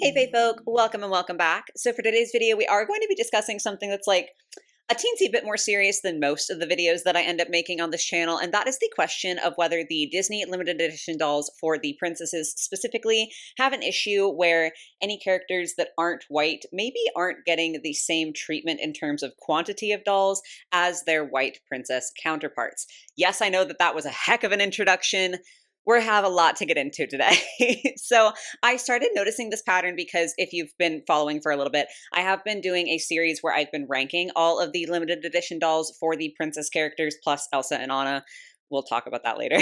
Hey Fae folk, welcome and welcome back. So for today's video, we are going to be discussing something that's like a teensy bit more serious than most of the videos that I end up making on this channel, and that is the question of whether the Disney limited edition dolls for the princesses specifically have an issue where any characters that aren't white maybe aren't getting the same treatment in terms of quantity of dolls as their white princess counterparts. Yes, I know that that was a heck of an introduction. We have a lot to get into today. So I started noticing this pattern because if you've been following for a little bit, I have been doing a series where I've been ranking all of the limited edition dolls for the princess characters plus Elsa and Anna. We'll talk about that later.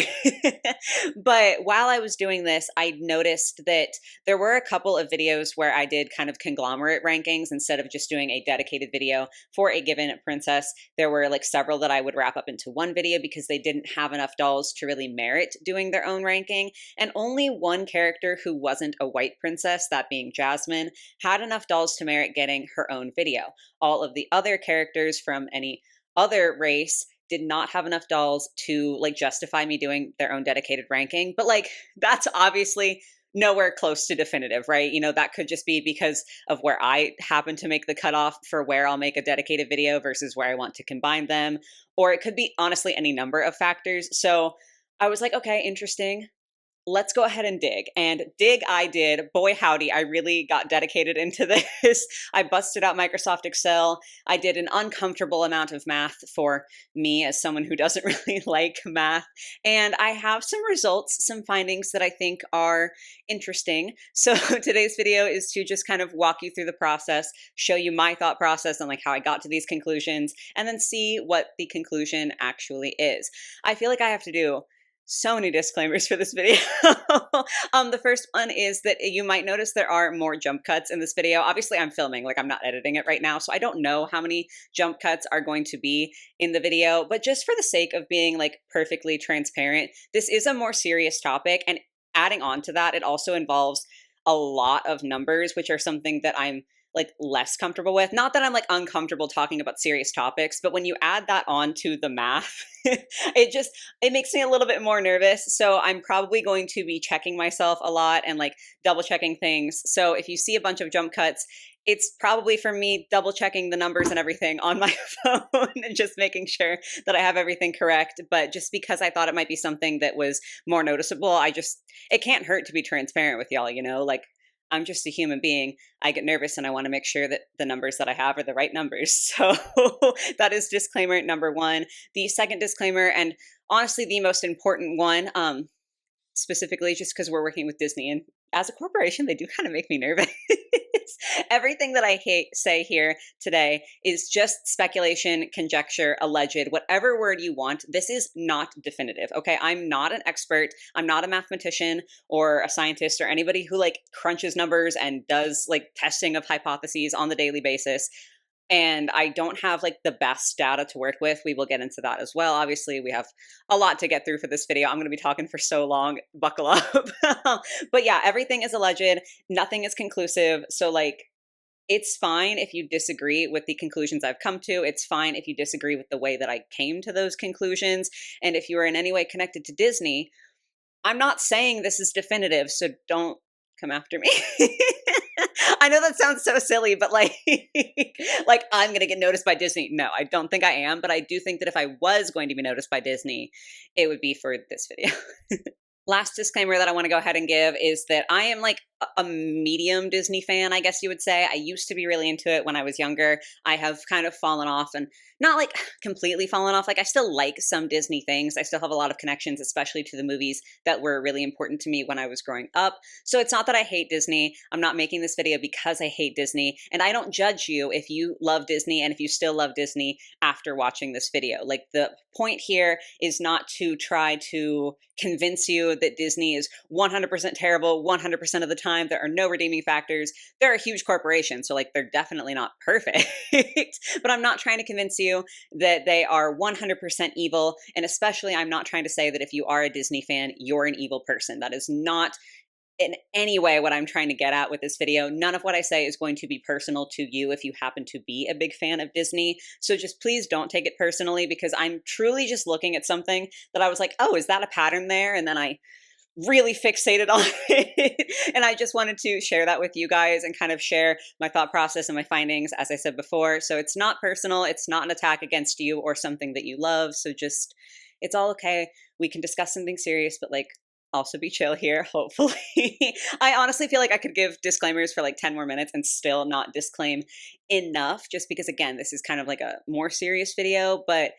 But while I was doing this, I noticed that there were a couple of videos where I did kind of conglomerate rankings instead of just doing a dedicated video for a given princess. There were like several that I would wrap up into one video because they didn't have enough dolls to really merit doing their own ranking. And only one character who wasn't a white princess, that being Jasmine, had enough dolls to merit getting her own video. All of the other characters from any other race did not have enough dolls to like justify me doing their own dedicated ranking. But like, that's obviously nowhere close to definitive, right? You know, that could just be because of where I happen to make the cutoff for where I'll make a dedicated video versus where I want to combine them. Or it could be honestly any number of factors. So I was like, okay, interesting. Let's go ahead and dig. And dig I did. Boy, howdy, I really got dedicated into this. I busted out Microsoft Excel. I did an uncomfortable amount of math for me as someone who doesn't really like math. And I have some results, some findings that I think are interesting. So today's video is to just kind of walk you through the process, show you my thought process and like how I got to these conclusions, and then see what the conclusion actually is. I feel like I have to do so many disclaimers for this video. The first one is that you might notice there are more jump cuts in this video. Obviously, I'm filming, like I'm not editing it right now, so I don't know how many jump cuts are going to be in the video, but just for the sake of being like perfectly transparent, this is a more serious topic, and adding on to that, it also involves a lot of numbers, which are something that I'm like less comfortable with. Not that I'm like uncomfortable talking about serious topics, but when you add that on to the math, it makes me a little bit more nervous. So I'm probably going to be checking myself a lot and like double checking things. So if you see a bunch of jump cuts, it's probably for me double checking the numbers and everything on my phone and just making sure that I have everything correct. But just because I thought it might be something that was more noticeable, it can't hurt to be transparent with y'all, you know, like I'm just a human being. I get nervous and I want to make sure that the numbers that I have are the right numbers. So that is disclaimer number one. The second disclaimer, and honestly the most important one, specifically just because we're working with Disney and as a corporation, they do kind of make me nervous. Everything that I say here today is just speculation, conjecture, alleged, whatever word you want. This is not definitive, okay? I'm not an expert. I'm not a mathematician or a scientist or anybody who like crunches numbers and does like testing of hypotheses on the daily basis. And I don't have like the best data to work with. We will get into that as well. Obviously, we have a lot to get through for this video. I'm going to be talking for so long. Buckle up. But yeah, everything is alleged. Nothing is conclusive. So like, it's fine if you disagree with the conclusions I've come to. It's fine if you disagree with the way that I came to those conclusions. And if you are in any way connected to Disney, I'm not saying this is definitive, so don't come after me. I know that sounds so silly, but like, like I'm going to get noticed by Disney. No, I don't think I am, but I do think that if I was going to be noticed by Disney, it would be for this video. Last disclaimer that I want to go ahead and give is that I am like a medium Disney fan, I guess you would say. I used to be really into it when I was younger. I have kind of fallen off, and not like completely fallen off. Like I still like some Disney things. I still have a lot of connections, especially to the movies that were really important to me when I was growing up. So it's not that I hate Disney. I'm not making this video because I hate Disney. And I don't judge you if you love Disney and if you still love Disney after watching this video. Like the point here is not to try to convince you that Disney is 100% terrible 100% of the time. There are no redeeming factors. They're a huge corporation, so like they're definitely not perfect. But I'm not trying to convince you that they are 100% evil, and especially I'm not trying to say that if you are a Disney fan, you're an evil person. That is not in any way what I'm trying to get at with this video. None of what I say is going to be personal to you if you happen to be a big fan of Disney. So just please don't take it personally, because I'm truly just looking at something that I was like, oh, is that a pattern there? And then I really fixated on it. And I just wanted to share that with you guys and kind of share my thought process and my findings, as I said before. So it's not personal, it's not an attack against you or something that you love. So just, it's all okay. We can discuss something serious, but like also be chill here, hopefully. I honestly feel like I could give disclaimers for like 10 more minutes and still not disclaim enough, just because, again, this is kind of like a more serious video, but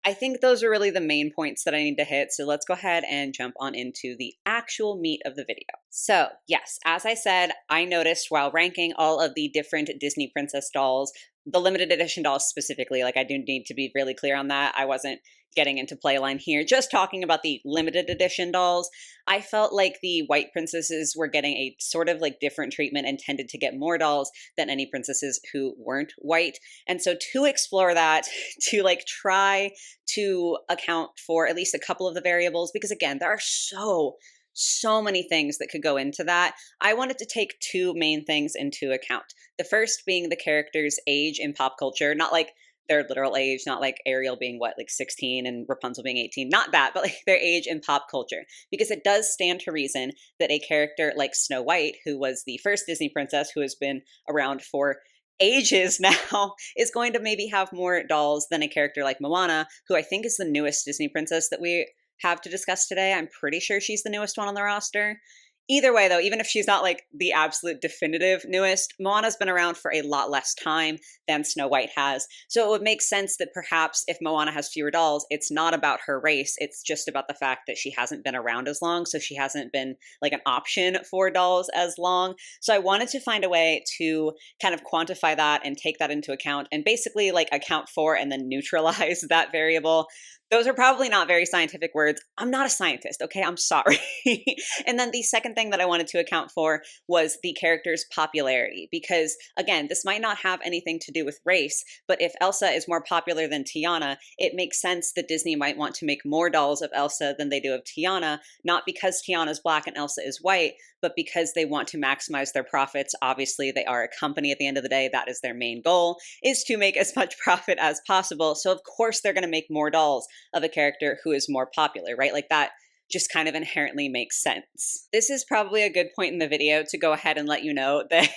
I think those are really the main points that I need to hit. So let's go ahead and jump on into the actual meat of the video. So yes, as I said, I noticed while ranking all of the different Disney princess dolls, the limited edition dolls specifically, like I do need to be really clear on that. I wasn't getting into playline here, just talking about the limited edition dolls. I felt like the white princesses were getting a sort of like different treatment and tended to get more dolls than any princesses who weren't white. And so to explore that, to like try to account for at least a couple of the variables, because again, there are so many things that could go into that. I wanted to take two main things into account. The first being the character's age in pop culture, not like their literal age, not like Ariel being what, like 16 and Rapunzel being 18, not that, but like their age in pop culture. Because it does stand to reason that a character like Snow White, who was the first Disney princess who has been around for ages now, is going to maybe have more dolls than a character like Moana, who I think is the newest Disney princess that we have to discuss today. I'm pretty sure she's the newest one on the roster. Either way, though, even if she's not like the absolute definitive newest, Moana's been around for a lot less time than Snow White has. So it would make sense that perhaps if Moana has fewer dolls, it's not about her race. It's just about the fact that she hasn't been around as long. So she hasn't been like an option for dolls as long. So I wanted to find a way to kind of quantify that and take that into account and basically like account for and then neutralize that variable. Those are probably not very scientific words. I'm not a scientist, okay? I'm sorry. And then the second thing that I wanted to account for was the character's popularity, because again, this might not have anything to do with race, but if Elsa is more popular than Tiana, it makes sense that Disney might want to make more dolls of Elsa than they do of Tiana, not because Tiana's black and Elsa is white, but because they want to maximize their profits. Obviously, they are a company at the end of the day. That is their main goal, is to make as much profit as possible. So of course they're going to make more dolls of a character who is more popular, right? Like that just kind of inherently makes sense. This is probably a good point in the video to go ahead and let you know that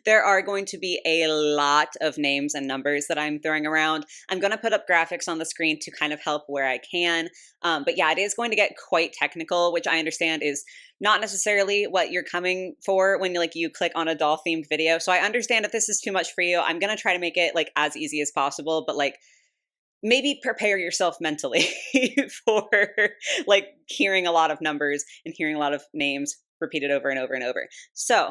there are going to be a lot of names and numbers that I'm throwing around. I'm going to put up graphics on the screen to kind of help where I can. But yeah, it is going to get quite technical, which I understand is not necessarily what you're coming for when you click on a doll themed video. So I understand if this is too much for you. I'm going to try to make it like as easy as possible, but like maybe prepare yourself mentally for like hearing a lot of numbers and hearing a lot of names repeated over and over and over. So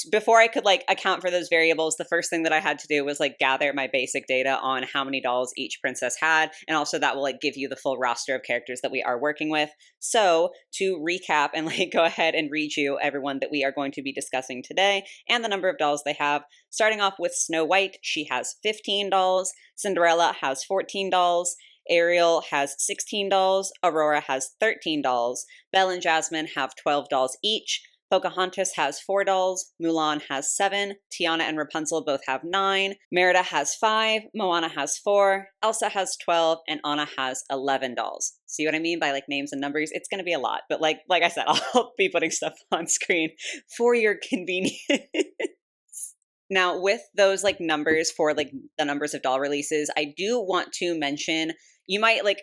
before I could like account for those variables, the first thing that I had to do was like gather my basic data on how many dolls each princess had. And also that will like give you the full roster of characters that we are working with. So to recap and like go ahead and read you everyone that we are going to be discussing today and the number of dolls they have. Starting off with Snow White, she has 15 dolls. Cinderella has 14 dolls. Ariel has 16 dolls. Aurora has 13 dolls. Belle and Jasmine have 12 dolls each. Pocahontas has 4 dolls, Mulan has 7, Tiana and Rapunzel both have 9, Merida has 5, Moana has 4, Elsa has 12, and Anna has 11 dolls. See what I mean by like names and numbers? It's going to be a lot, but like I said, I'll be putting stuff on screen for your convenience. Now, with those like numbers for like the numbers of doll releases, I do want to mention, you might like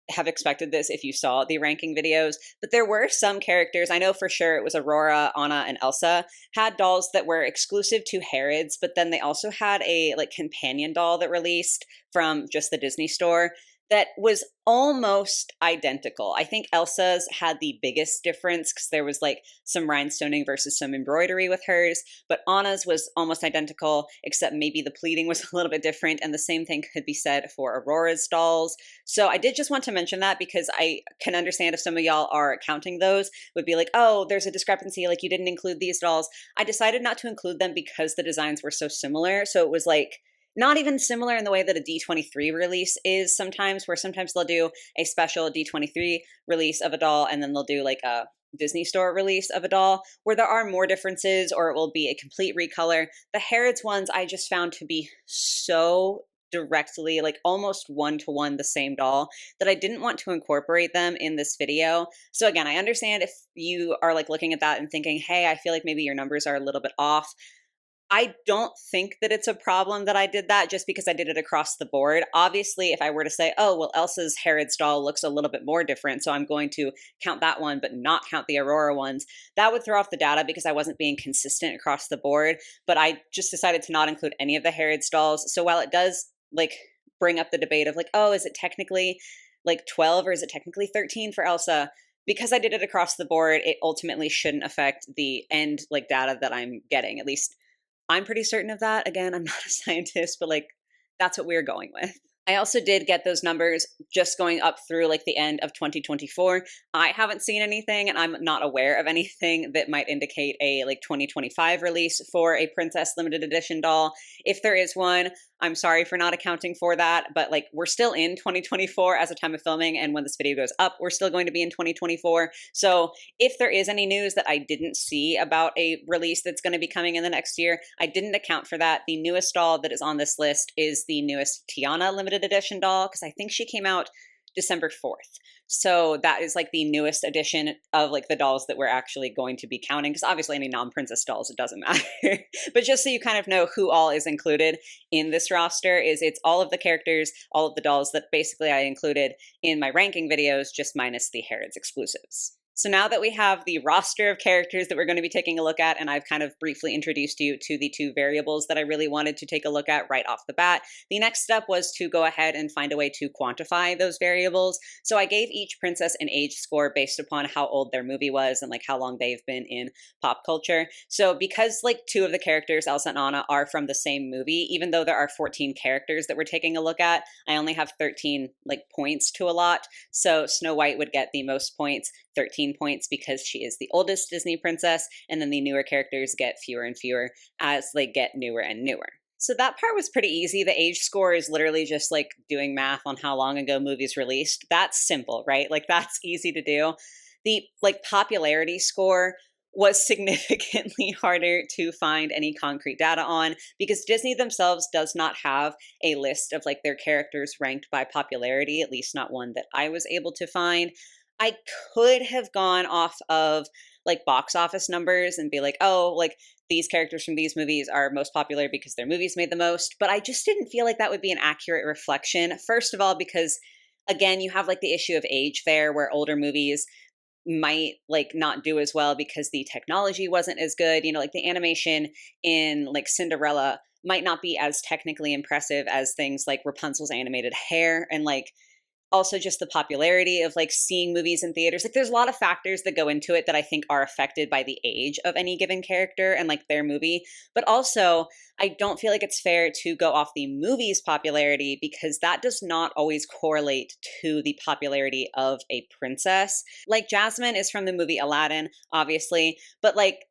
have expected this if you saw the ranking videos, but there were some characters, I know for sure it was Aurora, Anna, and Elsa, had dolls that were exclusive to Harrods, but then they also had a like companion doll that released from just the Disney store that was almost identical. I think Elsa's had the biggest difference because there was like some rhinestoning versus some embroidery with hers, but Anna's was almost identical, except maybe the pleating was a little bit different, and the same thing could be said for Aurora's dolls. So I did just want to mention that because I can understand if some of y'all are counting those, would be like, oh, there's a discrepancy, like you didn't include these dolls. I decided not to include them because the designs were so similar, so it was like, not even similar in the way that a D23 release is sometimes, where sometimes they'll do a special D23 release of a doll and then they'll do like a Disney store release of a doll where there are more differences or it will be a complete recolor. The Harrods ones I just found to be so directly, like almost one-to-one the same doll, that I didn't want to incorporate them in this video. So again, I understand if you are like looking at that and thinking, hey, I feel like maybe your numbers are a little bit off. I don't think that it's a problem that I did that just because I did it across the board. Obviously, if I were to say, oh, well, Elsa's Harrod's doll looks a little bit more different, so I'm going to count that one, but not count the Aurora ones, that would throw off the data because I wasn't being consistent across the board. But I just decided to not include any of the Harrod's dolls. So while it does like bring up the debate of like, oh, is it technically like 12 or is it technically 13 for Elsa? Because I did it across the board, it ultimately shouldn't affect the end like data that I'm getting. At least I'm pretty certain of that. Again, I'm not a scientist, but like that's what we're going with. I also did get those numbers just going up through like the end of 2024. I haven't seen anything and I'm not aware of anything that might indicate a like 2025 release for a Princess limited edition doll. If there is one, I'm sorry for not accounting for that, but like we're still in 2024 as a time of filming, and when this video goes up, we're still going to be in 2024. So if there is any news that I didn't see about a release that's going to be coming in the next year, I didn't account for that. The newest doll that is on this list is the newest Tiana limited edition doll, because I think she came out December 4th. So that is like the newest edition of like the dolls that we're actually going to be counting, because obviously any non-princess dolls, it doesn't matter. But just so you kind of know who all is included in this roster, is it's all of the characters, all of the dolls that basically I included in my ranking videos, just minus the Harrods exclusives. So now that we have the roster of characters that we're going to be taking a look at, and I've kind of briefly introduced you to the two variables that I really wanted to take a look at right off the bat, the next step was to go ahead and find a way to quantify those variables. So I gave each princess an age score based upon how old their movie was and like how long they've been in pop culture. So because like two of the characters, Elsa and Anna, are from the same movie, even though there are 14 characters that we're taking a look at, I only have 13 like points to allot. So Snow White would get the most points, 13 points, because she is the oldest Disney princess, and then the newer characters get fewer and fewer as they get newer and newer. So that part was pretty easy. The age score is literally just like doing math on how long ago movies released. That's simple, right? Like that's easy to do. The like popularity score was significantly harder to find any concrete data on, because Disney themselves does not have a list of like their characters ranked by popularity, at least not one that I was able to find. I could have gone off of like box office numbers and be like, oh, like these characters from these movies are most popular because their movies made the most. But I just didn't feel like that would be an accurate reflection. First of all, because again, you have like the issue of age there, where older movies might like not do as well because the technology wasn't as good. You know, like the animation in like Cinderella might not be as technically impressive as things like Rapunzel's animated hair, and like also just the popularity of like seeing movies in theaters. Like there's a lot of factors that go into it that I think are affected by the age of any given character and like their movie. But also, I don't feel like it's fair to go off the movie's popularity, because that does not always correlate to the popularity of a princess. Like Jasmine is from the movie Aladdin, obviously, but like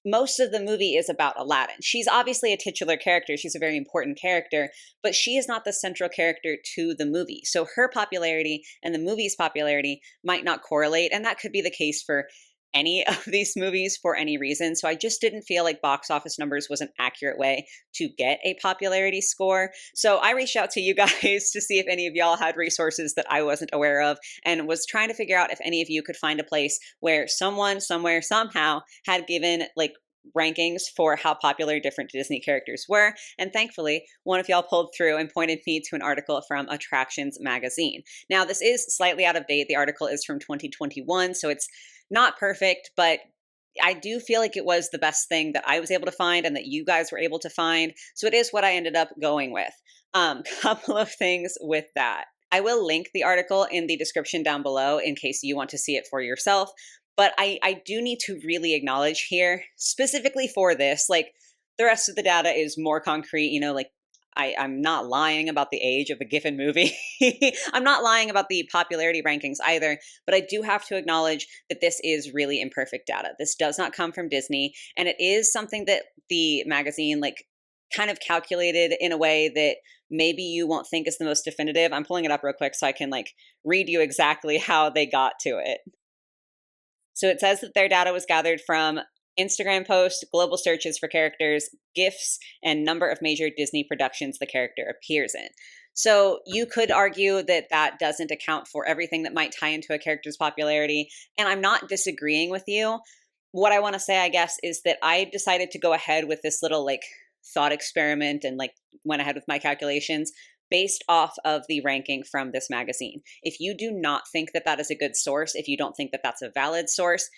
most of the movie is about Aladdin. She's obviously a titular character. She's a very important character, but she is not the central character to the movie. So her popularity and the movie's popularity might not correlate. And that could be the case for any of these movies for any reason. So I just didn't feel like box office numbers was an accurate way to get a popularity score. So I reached out to you guys to see if any of y'all had resources that I wasn't aware of, and was trying to figure out if any of you could find a place where someone, somewhere, somehow had given like rankings for how popular different Disney characters were. And thankfully, one of y'all pulled through and pointed me to an article from Attractions magazine. Now, this is slightly out of date. The article is from 2021, so it's not perfect, but I do feel like it was the best thing that I was able to find and that you guys were able to find. So it is what I ended up going with. Couple of things with that. I will link the article in the description down below in case you want to see it for yourself. But I do need to really acknowledge here, specifically for this, like the rest of the data is more concrete, you know, like I'm not lying about the age of a given movie. I'm not lying about the popularity rankings either, but I do have to acknowledge that this is really imperfect data. This does not come from Disney, and it is something that the magazine like kind of calculated in a way that maybe you won't think is the most definitive. I'm pulling it up real quick so I can like read you exactly how they got to it. So it says that their data was gathered from Instagram posts, global searches for characters, GIFs, and number of major Disney productions the character appears in. So you could argue that that doesn't account for everything that might tie into a character's popularity, and I'm not disagreeing with you. What I want to say, I guess, is that I decided to go ahead with this little like thought experiment and like went ahead with my calculations based off of the ranking from this magazine. If you do not think that that is a good source, if you don't think that that's a valid source,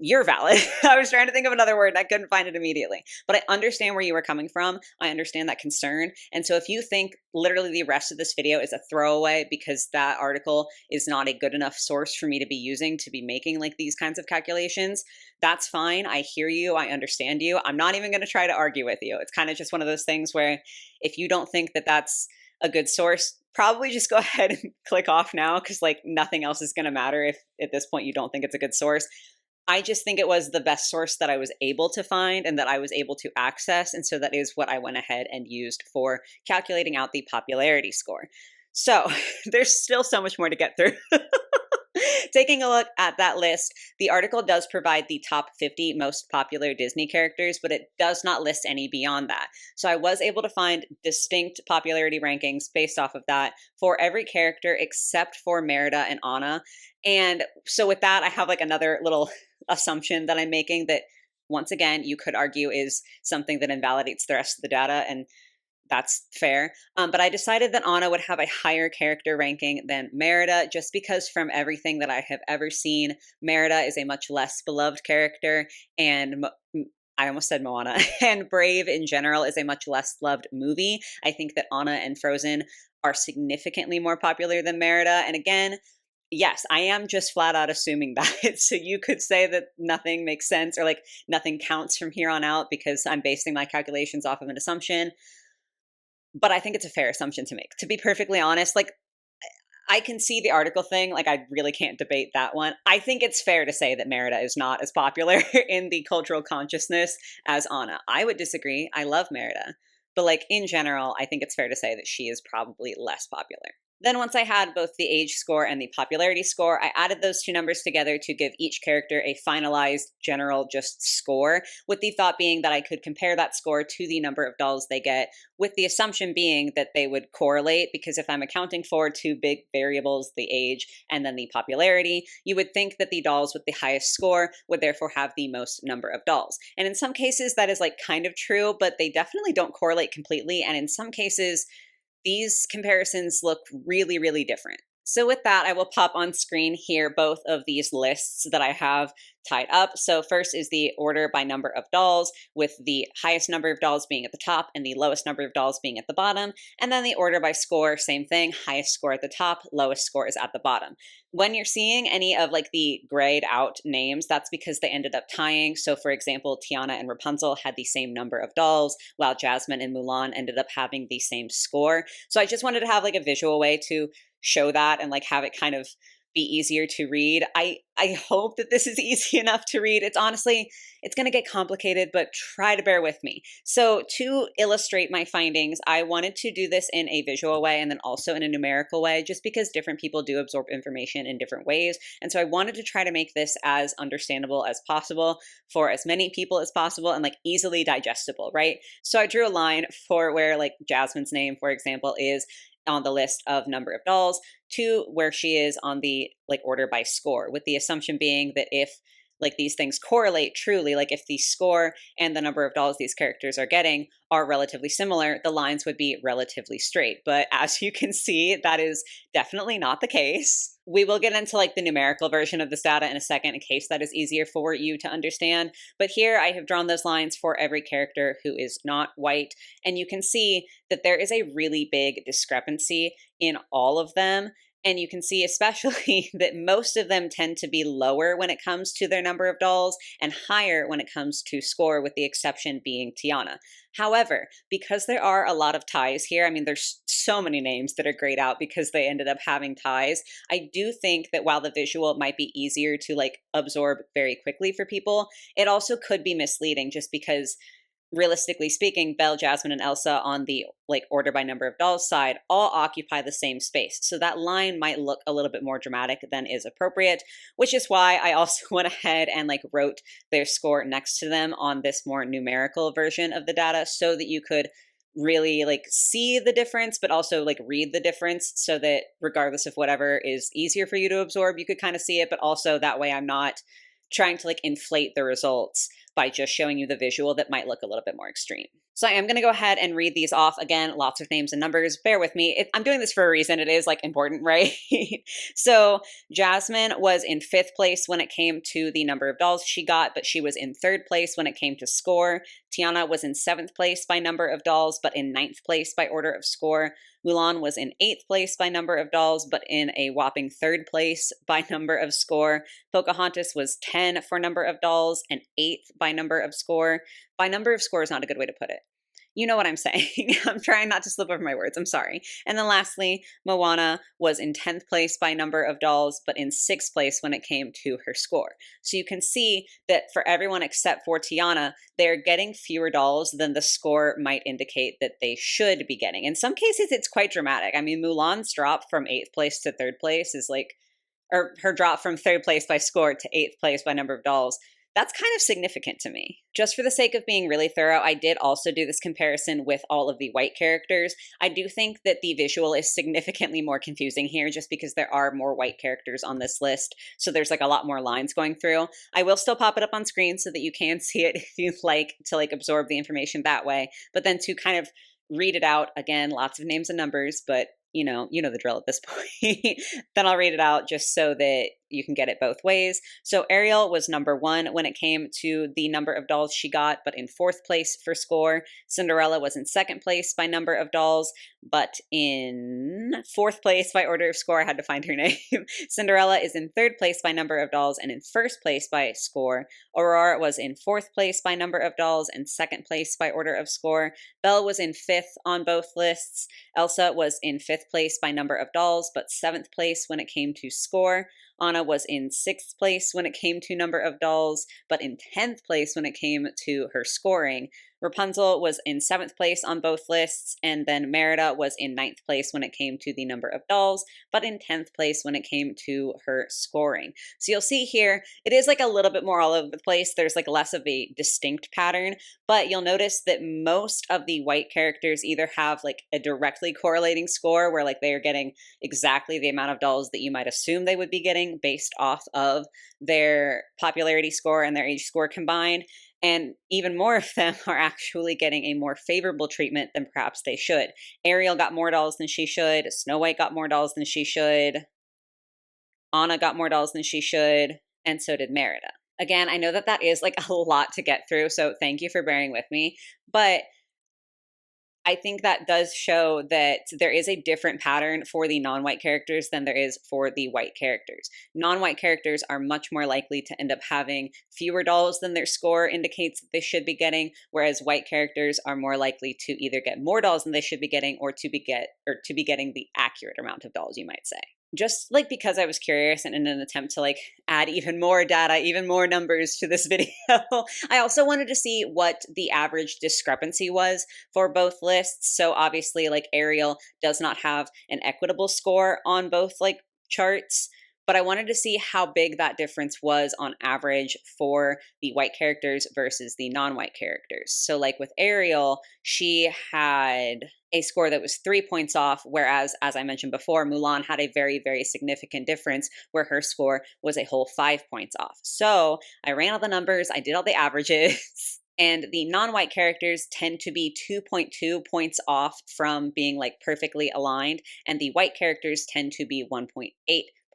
you're valid. I was trying to think of another word and I couldn't find it immediately. But I understand where you were coming from. I understand that concern. And so if you think literally the rest of this video is a throwaway because that article is not a good enough source for me to be using to be making like these kinds of calculations, that's fine. I hear you. I understand you. I'm not even going to try to argue with you. It's kind of just one of those things where if you don't think that that's a good source, probably just go ahead and click off now because like nothing else is going to matter if at this point you don't think it's a good source. I just think it was the best source that I was able to find and that I was able to access. And so that is what I went ahead and used for calculating out the popularity score. So there's still so much more to get through. Taking a look at that list, the article does provide the top 50 most popular Disney characters, but it does not list any beyond that. So I was able to find distinct popularity rankings based off of that for every character except for Merida and Anna. And so with that, I have like another little assumption that I'm making that once again, you could argue is something that invalidates the rest of the data. And that's fair. But I decided that Anna would have a higher character ranking than Merida just because from everything that I have ever seen, Merida is a much less beloved character and I almost said Moana, and Brave in general is a much less loved movie. I think that Anna and Frozen are significantly more popular than Merida. And again, yes, I am just flat out assuming that. So you could say that nothing makes sense or like nothing counts from here on out because I'm basing my calculations off of an assumption. But I think it's a fair assumption to make. To be perfectly honest, like I can see the article thing. Like I really can't debate that one. I think it's fair to say that Merida is not as popular in the cultural consciousness as Anna. I would disagree. I love Merida. But like in general, I think it's fair to say that she is probably less popular. Then once I had both the age score and the popularity score, I added those two numbers together to give each character a finalized general just score, with the thought being that I could compare that score to the number of dolls they get, with the assumption being that they would correlate, because if I'm accounting for two big variables, the age and then the popularity, you would think that the dolls with the highest score would therefore have the most number of dolls. And in some cases that is like kind of true, but they definitely don't correlate completely. And in some cases, these comparisons look really, really different. So with that, I will pop on screen here both of these lists that I have tied up. So first is the order by number of dolls, with the highest number of dolls being at the top and the lowest number of dolls being at the bottom. And then the order by score, same thing, highest score at the top, lowest score is at the bottom. When you're seeing any of like the grayed out names, that's because they ended up tying. So for example, Tiana and Rapunzel had the same number of dolls, while Jasmine and Mulan ended up having the same score. So I just wanted to have like a visual way to show that and like have it kind of be easier to read. I hope that this is easy enough to read. It's honestly, it's going to get complicated, but try to bear with me. So to illustrate my findings, I wanted to do this in a visual way and then also in a numerical way, just because different people do absorb information in different ways. And so I wanted to try to make this as understandable as possible for as many people as possible and like easily digestible, right? So I drew a line for where like Jasmine's name, for example, is on the list of number of dolls to where she is on the like order by score, with the assumption being that if like these things correlate truly, like if the score and the number of dolls these characters are getting are relatively similar, the lines would be relatively straight. But as you can see, that is definitely not the case. We will get into like the numerical version of this data in a second in case that is easier for you to understand. But here I have drawn those lines for every character who is not white. And you can see that there is a really big discrepancy in all of them. And you can see especially that most of them tend to be lower when it comes to their number of dolls and higher when it comes to score, with the exception being Tiana. However, because there are a lot of ties here, I mean, there's so many names that are grayed out because they ended up having ties. I do think that while the visual might be easier to like absorb very quickly for people, it also could be misleading just because realistically speaking, Belle, Jasmine, and Elsa on the like order by number of dolls side all occupy the same space. So that line might look a little bit more dramatic than is appropriate, which is why I also went ahead and like wrote their score next to them on this more numerical version of the data so that you could really like see the difference, but also like read the difference so that regardless of whatever is easier for you to absorb, you could kind of see it, but also that way I'm not trying to like inflate the results by just showing you the visual that might look a little bit more extreme. So I am going to go ahead and read these off. Again, lots of names and numbers. Bear with me. I'm doing this for a reason. It is like important, right? So Jasmine was in 5th place when it came to the number of dolls she got, but she was in 3rd place when it came to score. Tiana was in 7th place by number of dolls, but in 9th place by order of score. Mulan was in 8th place by number of dolls, but in a whopping 3rd place by number of score. Pocahontas was 10 for number of dolls and 8th by number of score. By number of score is not a good way to put it. You know what I'm saying. I'm trying not to slip over my words. I'm sorry. And then lastly, Moana was in 10th place by number of dolls, but in 6th place when it came to her score. So you can see that for everyone except for Tiana, they're getting fewer dolls than the score might indicate that they should be getting. In some cases, it's quite dramatic. I mean, Mulan's drop from 8th place to 3rd place is like, or her drop from 3rd place by score to 8th place by number of dolls. That's kind of significant to me. Just for the sake of being really thorough, I did also do this comparison with all of the white characters. I do think that the visual is significantly more confusing here just because there are more white characters on this list. So there's like a lot more lines going through. I will still pop it up on screen so that you can see it if you'd like to like absorb the information that way. But then to kind of read it out, again, lots of names and numbers, but you know the drill at this point. Then I'll read it out just so that you can get it both ways. So Ariel was number 1 when it came to the number of dolls she got, but in 4th place for score. Cinderella was in 2nd place by number of dolls, but in 4th place by order of score. I had to find her name. Cinderella is in 3rd place by number of dolls and in 1st place by score. Aurora was in 4th place by number of dolls and 2nd place by order of score. Belle was in 5th on both lists. Elsa was in 5th place by number of dolls, but 7th place when it came to score. Anna was in 6th place when it came to number of dolls, but in 10th place when it came to her scoring. Rapunzel was in 7th place on both lists, and then Merida was in 9th place when it came to the number of dolls, but in 10th place when it came to her scoring. So you'll see here, it is like a little bit more all over the place. There's like less of a distinct pattern, but you'll notice that most of the white characters either have like a directly correlating score where like they are getting exactly the amount of dolls that you might assume they would be getting based off of their popularity score and their age score combined. And even more of them are actually getting a more favorable treatment than perhaps they should. Ariel got more dolls than she should. Snow White got more dolls than she should. Anna got more dolls than she should. And so did Merida. Again, I know that that is like a lot to get through, so thank you for bearing with me. But I think that does show that there is a different pattern for the non-white characters than there is for the white characters. Non-white characters are much more likely to end up having fewer dolls than their score indicates that they should be getting, whereas white characters are more likely to either get more dolls than they should be getting or to be getting the accurate amount of dolls, you might say. Just like because I was curious and in an attempt to like add even more data, even more numbers to this video, I also wanted to see what the average discrepancy was for both lists. So obviously like Ariel does not have an equitable score on both like charts, but I wanted to see how big that difference was on average for the white characters versus the non-white characters. So like with Ariel, she had a score that was 3 points off, whereas, as I mentioned before, Mulan had a very, very significant difference where her score was a whole 5 points off. So I ran all the numbers, I did all the averages, and the non-white characters tend to be 2.2 points off from being like perfectly aligned, and the white characters tend to be 1.8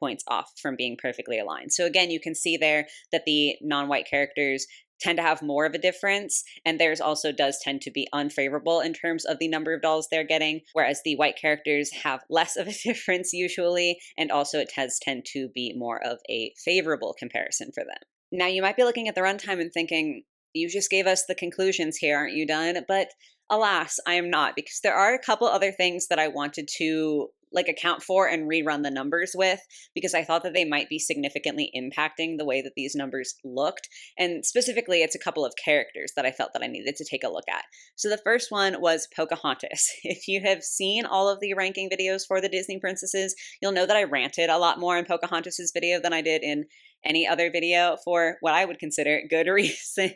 points off from being perfectly aligned. So again, you can see there that the non-white characters tend to have more of a difference, and theirs also does tend to be unfavorable in terms of the number of dolls they're getting, whereas the white characters have less of a difference usually, and also it does tend to be more of a favorable comparison for them. Now you might be looking at the runtime and thinking, you just gave us the conclusions here, aren't you done? But alas, I am not, because there are a couple other things that I wanted to like account for and rerun the numbers with, because I thought that they might be significantly impacting the way that these numbers looked. And specifically, it's a couple of characters that I felt that I needed to take a look at. So the first one was Pocahontas. If you have seen all of the ranking videos for the Disney princesses, you'll know that I ranted a lot more in Pocahontas's video than I did in any other video for what I would consider good reason.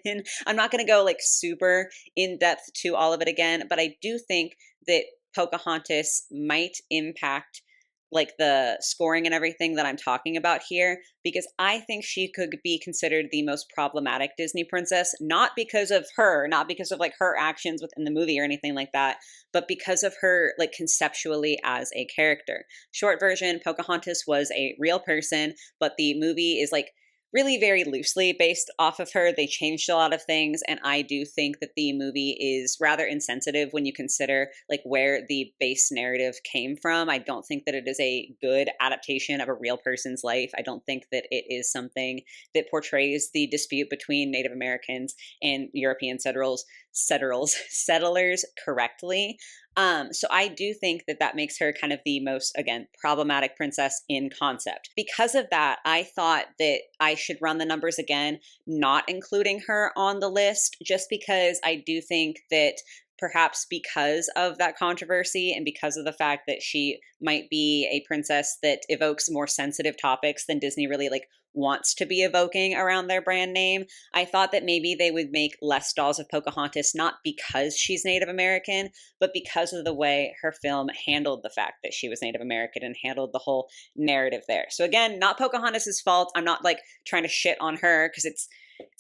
I'm not going to go like super in depth to all of it again, but I do think that Pocahontas might impact like the scoring and everything that I'm talking about here, because I think she could be considered the most problematic Disney princess, not because of her, not because of like her actions within the movie or anything like that, but because of her like conceptually as a character. Short version, Pocahontas was a real person, but the movie is like really very loosely based off of her. They changed a lot of things, and I do think that the movie is rather insensitive when you consider like where the base narrative came from. I don't think that it is a good adaptation of a real person's life. I don't think that it is something that portrays the dispute between Native Americans and European settlers correctly. So I do think that that makes her kind of the most, again, problematic princess in concept. Because of that, I thought that I should run the numbers again, not including her on the list, just because I do think that perhaps because of that controversy and because of the fact that she might be a princess that evokes more sensitive topics than Disney really like wants to be evoking around their brand name, I thought that maybe they would make less dolls of Pocahontas, not because she's Native American, but because of the way her film handled the fact that she was Native American and handled the whole narrative there. So again, not Pocahontas's fault. I'm not like trying to shit on her, because it's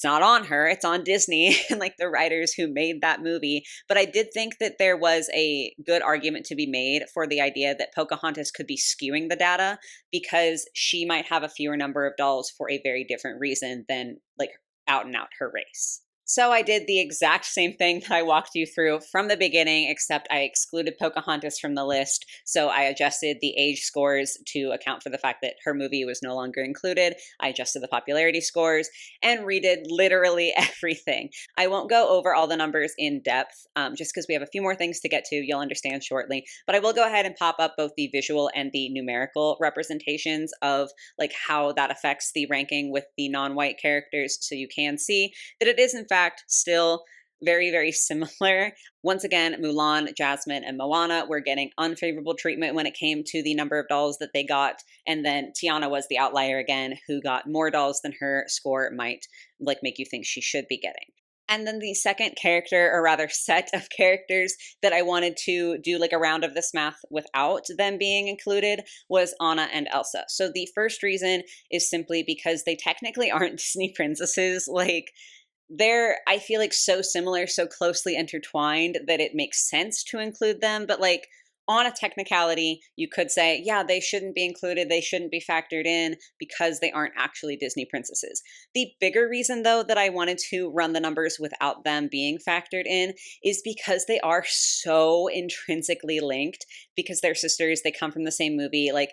not on her, it's on Disney and like the writers who made that movie. But I did think that there was a good argument to be made for the idea that Pocahontas could be skewing the data, because she might have a fewer number of dolls for a very different reason than like out and out her race. So I did the exact same thing that I walked you through from the beginning, except I excluded Pocahontas from the list. So I adjusted the age scores to account for the fact that her movie was no longer included. I adjusted the popularity scores and redid literally everything. I won't go over all the numbers in depth, just because we have a few more things to get to. You'll understand shortly. But I will go ahead and pop up both the visual and the numerical representations of like how that affects the ranking with the non-white characters, so you can see that it is in fact still very, very similar. Once again, Mulan, Jasmine, and Moana were getting unfavorable treatment when it came to the number of dolls that they got. And then Tiana was the outlier again, who got more dolls than her score might like make you think she should be getting. And then the second character, or rather set of characters that I wanted to do like a round of this math without them being included was Anna and Elsa. So the first reason is simply because they technically aren't Disney princesses. Like, they're, I feel like, so similar, so closely intertwined that it makes sense to include them. But like on a technicality, you could say, yeah, they shouldn't be included. They shouldn't be factored in because they aren't actually Disney princesses. The bigger reason, though, that I wanted to run the numbers without them being factored in is because they are so intrinsically linked, because they're sisters. They come from the same movie. Like,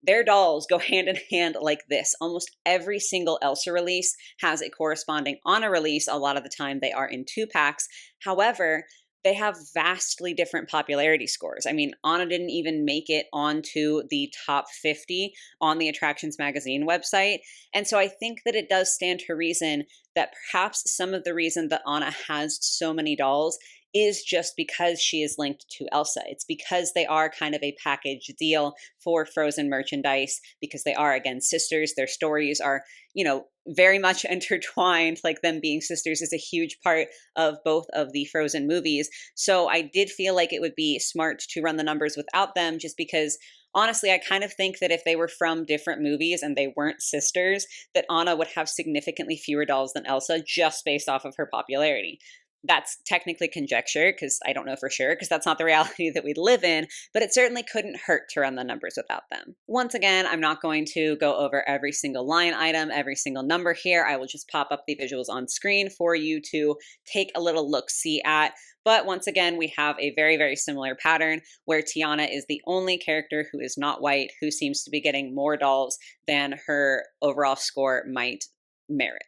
their dolls go hand in hand like this. Almost every single Elsa release has a corresponding Anna release. A lot of the time they are in 2-packs. However, they have vastly different popularity scores. I mean, Anna didn't even make it onto the top 50 on the Attractions Magazine website. And so I think that it does stand to reason that perhaps some of the reason that Anna has so many dolls is just because she is linked to Elsa. It's because they are kind of a package deal for Frozen merchandise, because they are, again, sisters. Their stories are, you know, very much intertwined. Like, them being sisters is a huge part of both of the Frozen movies. So I did feel like it would be smart to run the numbers without them, just because honestly, I kind of think that if they were from different movies and they weren't sisters, that Anna would have significantly fewer dolls than Elsa just based off of her popularity. That's technically conjecture, because I don't know for sure, because that's not the reality that we live in, but it certainly couldn't hurt to run the numbers without them. Once again, I'm not going to go over every single line item, every single number here. I will just pop up the visuals on screen for you to take a little look-see at. But once again, we have a very, very similar pattern where Tiana is the only character who is not white, who seems to be getting more dolls than her overall score might merit.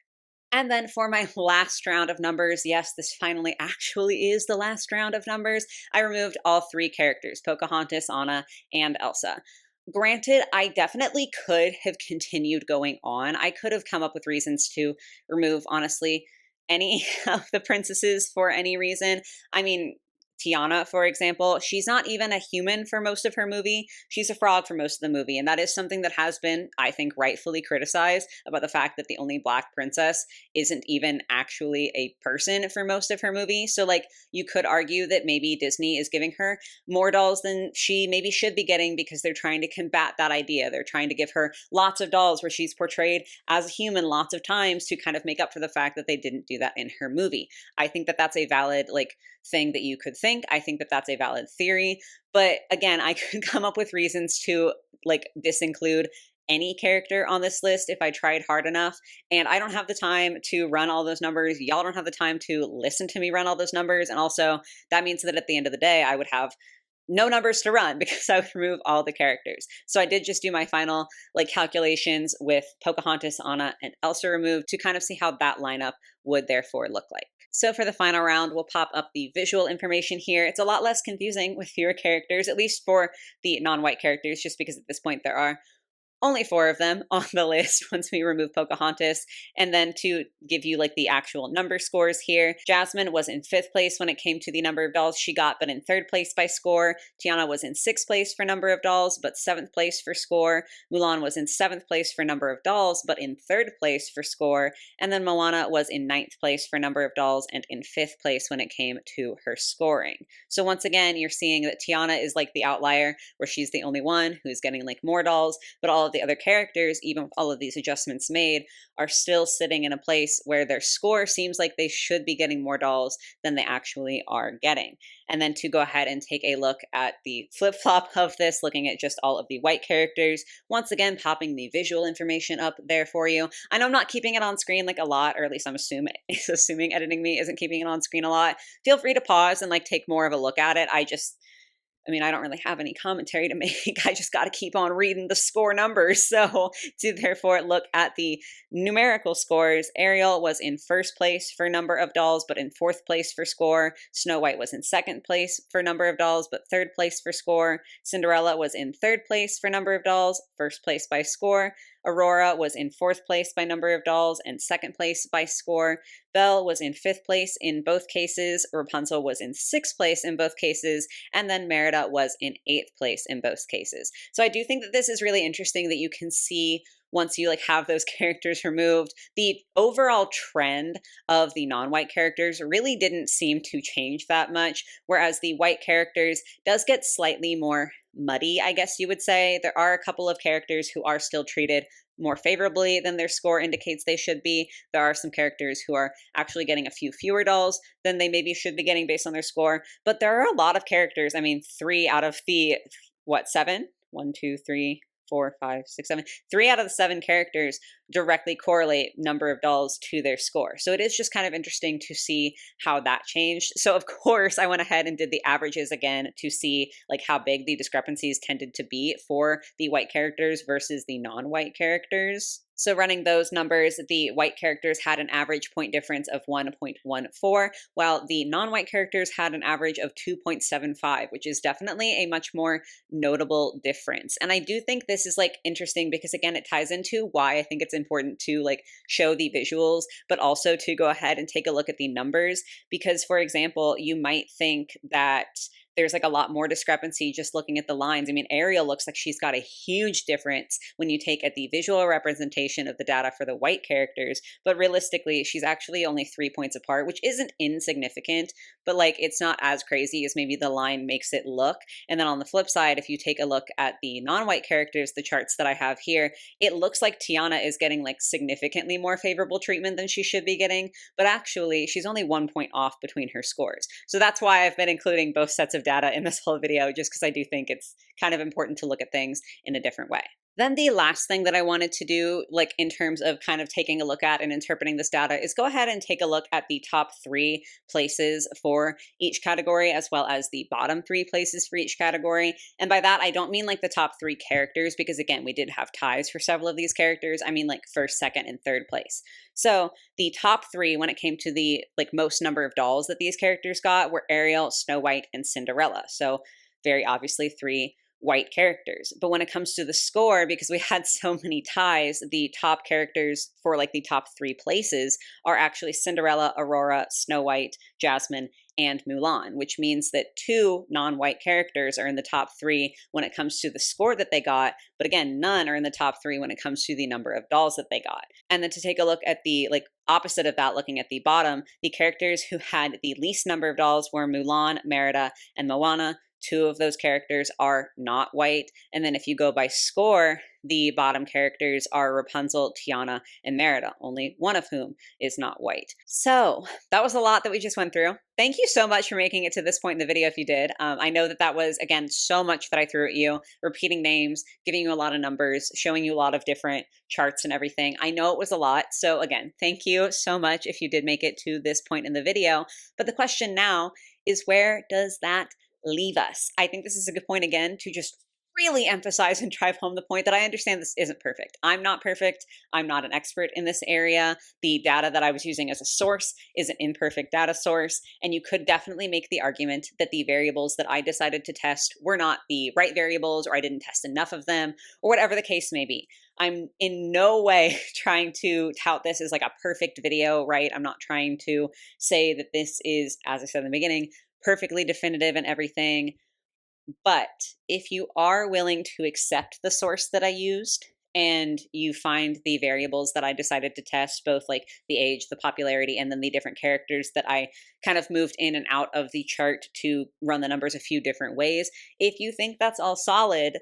And then for my last round of numbers, yes, this finally actually is the last round of numbers, I removed all three characters, Pocahontas, Anna, and Elsa. Granted, I definitely could have continued going on. I could have come up with reasons to remove, honestly, any of the princesses for any reason. I mean, Tiana, for example, she's not even a human for most of her movie. She's a frog for most of the movie. And that is something that has been, I think, rightfully criticized about the fact that the only black princess isn't even actually a person for most of her movie. So, like, you could argue that maybe Disney is giving her more dolls than she maybe should be getting because they're trying to combat that idea. They're trying to give her lots of dolls where she's portrayed as a human lots of times to kind of make up for the fact that they didn't do that in her movie. I think that that's a valid, like, thing that you could think. I think that that's a valid theory. But again, I could come up with reasons to, like, disinclude any character on this list if I tried hard enough. And I don't have the time to run all those numbers. Y'all don't have the time to listen to me run all those numbers. And also, that means that at the end of the day, I would have no numbers to run because I would remove all the characters. So I did just do my final, like, calculations with Pocahontas, Anna, and Elsa removed to kind of see how that lineup would therefore look like. So for the final round, we'll pop up the visual information here. It's a lot less confusing with fewer characters, at least for the non-white characters, just because at this point there are only 4 of them on the list once we remove Pocahontas. And then to give you, like, the actual number scores here, Jasmine was in 5th place when it came to the number of dolls she got, but in 3rd place by score. Tiana was in 6th place for number of dolls, but 7th place for score. Mulan was in 7th place for number of dolls, but in 3rd place for score. And then Moana was in 9th place for number of dolls and in 5th place when it came to her scoring. So once again, you're seeing that Tiana is, like, the outlier where she's the only one who's getting, like, more dolls, but all of the other characters, even with all of these adjustments made, are still sitting in a place where their score seems like they should be getting more dolls than they actually are getting. And then to go ahead and take a look at the flip-flop of this, looking at just all of the white characters, once again popping the visual information up there for you. I know I'm not keeping it on screen, like, a lot, or at least I'm assuming editing me isn't keeping it on screen a lot. Feel free to pause and, like, take more of a look at it. I mean, I don't really have any commentary to make. I just got to keep on reading the score numbers. So to therefore look at the numerical scores, Ariel was in 1st place for number of dolls, but in 4th place for score. Snow White was in 2nd place for number of dolls, but 3rd place for score. Cinderella was in 3rd place for number of dolls, 1st place by score. Aurora was in 4th place by number of dolls and 2nd place by score. Belle was in 5th place in both cases. Rapunzel was in 6th place in both cases. And then Merida was in 8th place in both cases. So I do think that this is really interesting that you can see, once you, like, have those characters removed, the overall trend of the non-white characters really didn't seem to change that much, whereas the white characters does get slightly more muddy, I guess you would say. There are a couple of characters who are still treated more favorably than their score indicates they should be. There are some characters who are actually getting a few fewer dolls than they maybe should be getting based on their score. But there are a lot of characters. I mean, 3 out of the, what, 7? 1, 2, 3, 4, 5, 6, 7. 3 out of the 7 characters directly correlate number of dolls to their score. So it is just kind of interesting to see how that changed. So of course, I went ahead and did the averages again to see, like, how big the discrepancies tended to be for the white characters versus the non-white characters. So running those numbers, the white characters had an average point difference of 1.14, while the non-white characters had an average of 2.75, which is definitely a much more notable difference. And I do think this is, like, interesting because, again, it ties into why I think it's important to, like, show the visuals, but also to go ahead and take a look at the numbers. Because, for example, you might think that there's, like, a lot more discrepancy just looking at the lines. I mean, Ariel looks like she's got a huge difference when you take at the visual representation of the data for the white characters, but realistically, she's actually only 3 points apart, which isn't insignificant, but, like, it's not as crazy as maybe the line makes it look. And then on the flip side, if you take a look at the non-white characters, the charts that I have here, it looks like Tiana is getting, like, significantly more favorable treatment than she should be getting, but actually she's only 1 point off between her scores. So that's why I've been including both sets of data in this whole video, just because I do think it's kind of important to look at things in a different way. Then the last thing that I wanted to do, like in terms of kind of taking a look at and interpreting this data, is go ahead and take a look at the top 3 places for each category, as well as the bottom 3 places for each category. And by that, I don't mean like the top 3 characters, because again, we did have ties for several of these characters. I mean like first, second, and third place. So the top 3, when it came to the like most number of dolls that these characters got, were Ariel, Snow White, and Cinderella. So very obviously 3 white characters. But when it comes to the score, because we had so many ties, the top characters for like the top 3 places are actually Cinderella, Aurora, Snow White, Jasmine, and Mulan, which means that 2 non-white characters are in the top 3 when it comes to the score that they got. But again, none are in the top 3 when it comes to the number of dolls that they got. And then to take a look at the like opposite of that, looking at the bottom, the characters who had the least number of dolls were Mulan, Merida, and Moana. 2 of those characters are not white. And then if you go by score, the bottom characters are Rapunzel, Tiana, and Merida, only one of whom is not white. So that was a lot that we just went through. Thank you so much for making it to this point in the video if you did. I know that that was, again, so much that I threw at you, repeating names, giving you a lot of numbers, showing you a lot of different charts and everything. I know it was a lot. So again, thank you so much if you did make it to this point in the video. But the question now is, where does that leave us? I think this is a good point again to just really emphasize and drive home the point that I understand this isn't perfect. I'm not perfect. I'm not an expert in this area. The data that I was using as a source is an imperfect data source. And you could definitely make the argument that the variables that I decided to test were not the right variables, or I didn't test enough of them, or whatever the case may be. I'm in no way trying to tout this as like a perfect video, right? I'm not trying to say that this is, as I said in the beginning, perfectly definitive and everything. But if you are willing to accept the source that I used, and you find the variables that I decided to test, both like the age, the popularity, and then the different characters that I kind of moved in and out of the chart to run the numbers a few different ways, if you think that's all solid,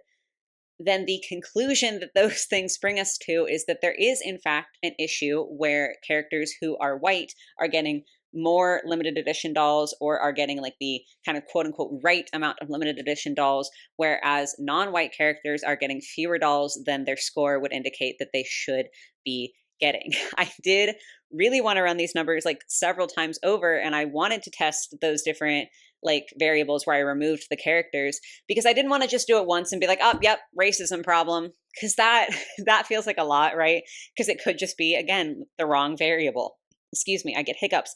then the conclusion that those things bring us to is that there is, in fact, an issue where characters who are white are getting more limited edition dolls, or are getting like the kind of quote unquote right amount of limited edition dolls, whereas non-white characters are getting fewer dolls than their score would indicate that they should be getting. I did really want to run these numbers like several times over, and I wanted to test those different like variables where I removed the characters, because I didn't want to just do it once and be like, oh, yep, racism problem, because that feels like a lot, right? Because it could just be, again, the wrong variable. Excuse me, I get hiccups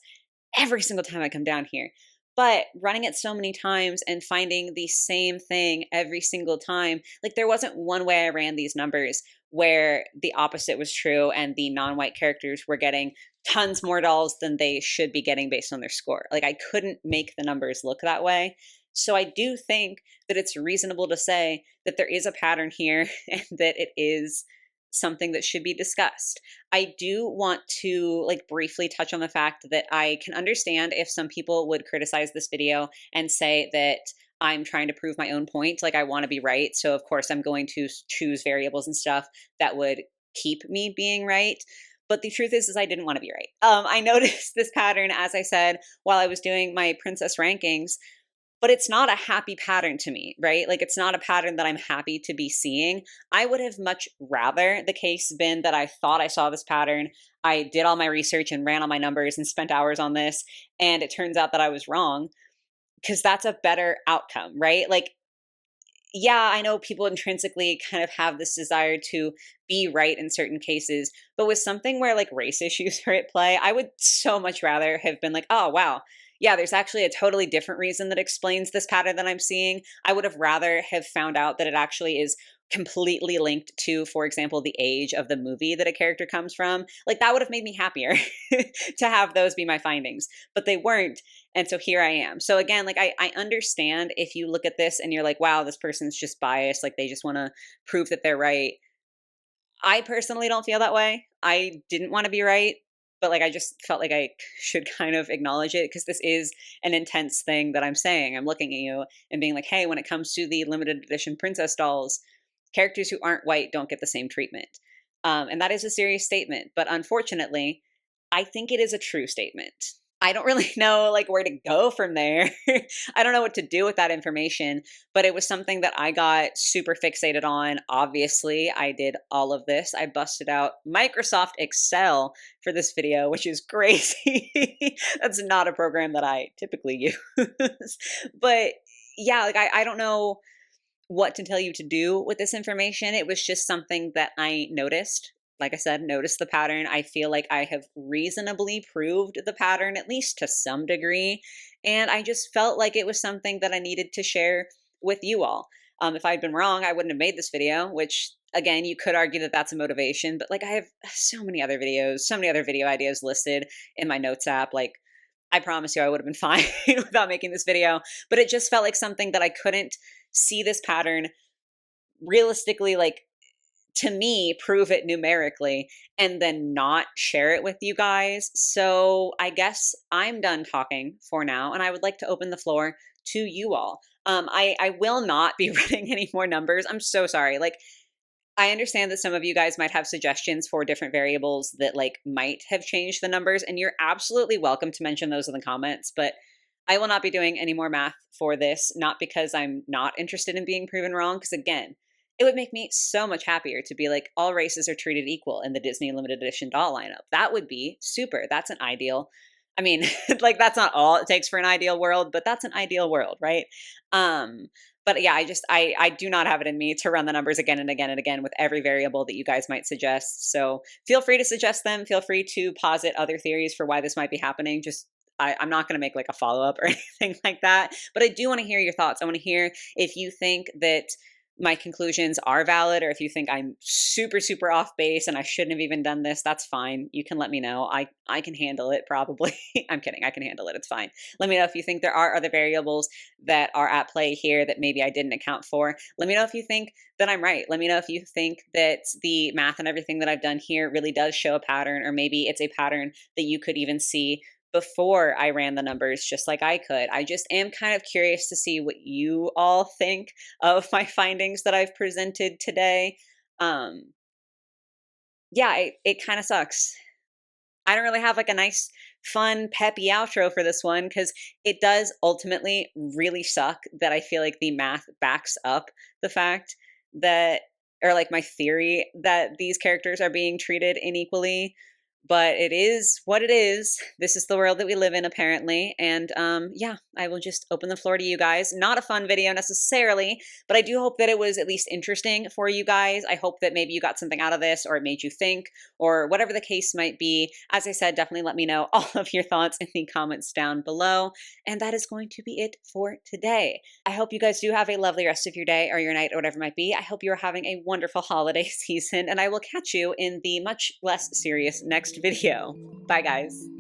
every single time I come down here. But running it so many times and finding the same thing every single time, like there wasn't one way I ran these numbers where the opposite was true and the non-white characters were getting tons more dolls than they should be getting based on their score. Like I couldn't make the numbers look that way. So I do think that it's reasonable to say that there is a pattern here and that it is something that should be discussed. I do want to like briefly touch on the fact that I can understand if some people would criticize this video and say that I'm trying to prove my own point. Like I want to be right. So of course I'm going to choose variables and stuff that would keep me being right. But the truth is I didn't want to be right. I noticed this pattern, as I said, while I was doing my princess rankings, but it's not a happy pattern to me, right? Like it's not a pattern that I'm happy to be seeing. I would have much rather the case been that I thought I saw this pattern. I did all my research and ran all my numbers and spent hours on this, and it turns out that I was wrong, because that's a better outcome, right? Like, yeah, I know people intrinsically kind of have this desire to be right in certain cases, but with something where like race issues are at play, I would so much rather have been like, oh, wow, yeah, there's actually a totally different reason that explains this pattern that I'm seeing. I would have rather have found out that it actually is completely linked to, for example, the age of the movie that a character comes from. Like that would have made me happier to have those be my findings, but they weren't. And so here I am. So again, like I understand if you look at this and you're like, wow, this person's just biased. Like they just want to prove that they're right. I personally don't feel that way. I didn't want to be right, but like I just felt like I should kind of acknowledge it, because this is an intense thing that I'm saying. I'm looking at you and being like, hey, when it comes to the limited edition princess dolls, characters who aren't white don't get the same treatment. And that is a serious statement. But unfortunately, I think it is a true statement. I don't really know like where to go from there. I don't know what to do with that information, but it was something that I got super fixated on. Obviously, I did all of this. I busted out Microsoft Excel for this video, which is crazy. That's not a program that I typically use. But yeah, like I don't know what to tell you to do with this information. It was just something that I noticed. Like I said, noticed the pattern. I feel like I have reasonably proved the pattern, at least to some degree. And I just felt like it was something that I needed to share with you all. If I'd been wrong, I wouldn't have made this video, which again, you could argue that that's a motivation, but like I have so many other videos, so many other video ideas listed in my notes app. Like I promise you, I would have been fine without making this video, but it just felt like something that I couldn't see this pattern realistically, like to me, prove it numerically and then not share it with you guys. So I guess I'm done talking for now, and I would like to open the floor to you all. I will not be running any more numbers. I'm so sorry. Like, I understand that some of you guys might have suggestions for different variables that like might have changed the numbers, and you're absolutely welcome to mention those in the comments, but I will not be doing any more math for this, not because I'm not interested in being proven wrong, because again, it would make me so much happier to be like all races are treated equal in the Disney limited edition doll lineup. That would be super. That's an ideal. I mean, like that's not all it takes for an ideal world, but that's an ideal world, right? Um, but yeah, I do not have it in me to run the numbers again and again and again with every variable that you guys might suggest. So feel free to suggest them. Feel free to posit other theories for why this might be happening. Just I'm not going to make like a follow-up or anything like that, but I do want to hear your thoughts. I want to hear if you think that my conclusions are valid, or if you think I'm super, super off base and I shouldn't have even done this, that's fine. You can let me know. I can handle it probably. I'm kidding. I can handle it. It's fine. Let me know if you think there are other variables that are at play here that maybe I didn't account for. Let me know if you think that I'm right. Let me know if you think that the math and everything that I've done here really does show a pattern, or maybe it's a pattern that you could even see before I ran the numbers just like I could. I just am kind of curious to see what you all think of my findings that I've presented today. Um, yeah, it kind of sucks. I don't really have like a nice, fun, peppy outro for this one because it does ultimately really suck that I feel like the math backs up the fact that, or like my theory that these characters are being treated unequally. But it is what it is. This is the world that we live in, apparently. And yeah, I will just open the floor to you guys. Not a fun video necessarily, but I do hope that it was at least interesting for you guys. I hope that maybe you got something out of this, or it made you think, or whatever the case might be. As I said, definitely let me know all of your thoughts in the comments down below. And that is going to be it for today. I hope you guys do have a lovely rest of your day or your night or whatever it might be. I hope you're having a wonderful holiday season, and I will catch you in the much less serious next video. Bye, guys.